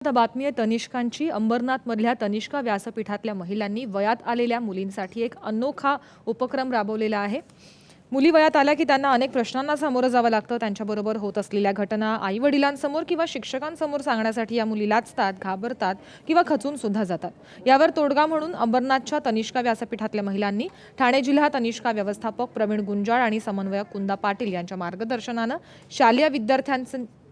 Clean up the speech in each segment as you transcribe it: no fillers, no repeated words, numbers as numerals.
आता बातमी आहे तनिष्कांची। अंबरनाथमधल्या तनिष्का व्यासपीठातल्या महिलांनी वयात आलेल्या मुलींसाठी एक अनोखा उपक्रम राबवलेला आहे। मुली वयात आल्या की त्यांना अनेक प्रश्नांना सामोरं जावं लागतं। त्यांच्याबरोबर होत असलेल्या घटना आई-वडिलांसमोर किंवा शिक्षकांसमोर सांगण्यासाठी या मुली लाजतात, घाबरतात किंवा खचून सुद्धा जातात। यावर तोडगा म्हणून अंबरनाथच्या तनिष्का व्यासपीठातल्या महिलांनी ठाणे जिल्हा तनिष्का व्यवस्थापक प्रवीण गुंजाळ आणि समन्वयक कुंदा पाटील यांच्या मार्गदर्शनानं शालेय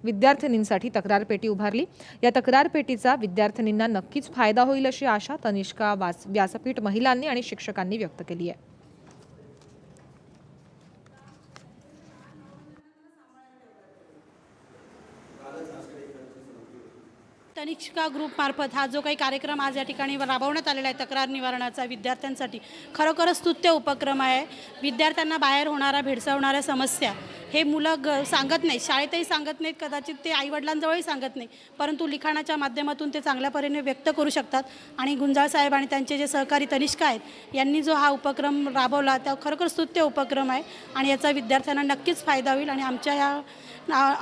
विद्यार्थिनींसाठी तक्रार पेटी उभारली। या तक्रार पेटीचा विद्यार्थिनींना नक्कीच फायदा होईल अशी आशा तनिष्का व्यासपीठ महिलांनी आणि शिक्षकांनी व्यक्त केली आहे। तनिष्का ग्रुप मार्फत हा जो काही कार्यक्रम आज या ठिकाणी राबवण्यात आलेला आहे तक्रार निवारणाचा विद्यार्थ्यांसाठी खरोखरच स्तुत्य उपक्रम आहे। विद्यार्थ्यांना बाहेर होणाऱ्या भेडसावणाऱ्या समस्या हे मुलं सांगत नाही, शाळेतही सांगत नाहीत, कदाचित ते आईवडिलांजवळही सांगत नाही, परंतु लिखाणाच्या माध्यमातून ते चांगल्या परीने व्यक्त करू शकतात। आणि गुंजाळ साहेब आणि त्यांचे जे सहकारी तनिष्का आहेत यांनी जो हा उपक्रम राबवला त्या खरोखर स्तुत्य उपक्रम आहे आणि याचा विद्यार्थ्यांना नक्कीच फायदा होईल। आणि आमच्या या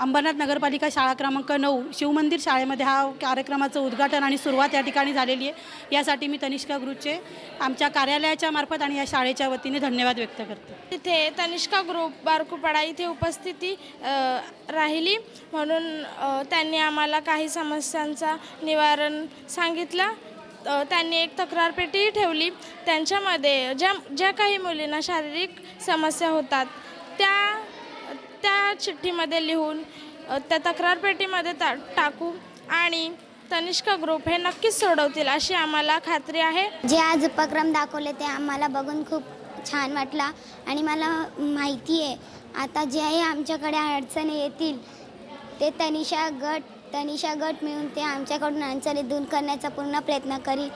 अंबरनाथ नगरपालिका शाळा क्रमांक 9 शिवमंदिर शाळेमध्ये हा कार्यक्रमाचं उद्घाटन आणि सुरुवात या ठिकाणी झालेली आहे। यासाठी मी तनिष्का ग्रुपचे आमच्या कार्यालयाच्या मार्फत आणि या शाळेच्या वतीने धन्यवाद व्यक्त करते। तिथे तनिष्का ग्रुप बारकुपाडा इथे उपस्थिती राहिली म्हणून त्यांनी आम्हाला काही समस्यांचा निवारण सांगितलं। त्यांनी एक तक्रार पेटी ठेवली, त्यांच्यामध्ये ज्या काही मुलींना शारीरिक समस्या होतात त्या चिठ्ठीमध्ये लिहून त्या तक्रार पेटीमध्ये टाकू आणि तनिष्का ग्रुप हे नक्कीच सोडवतील अशी आम्हाला खात्री आहे। जे आज उपक्रम दाखवले ते आम्हाला बघून खूप छान वाटला आणि मला माहिती आहे आता जे आमच्याकडे अडचणी येतील ते तनिष्का गट मिळून ते आमच्याकडून अडचणी दूर करण्याचा पूर्ण प्रयत्न करील।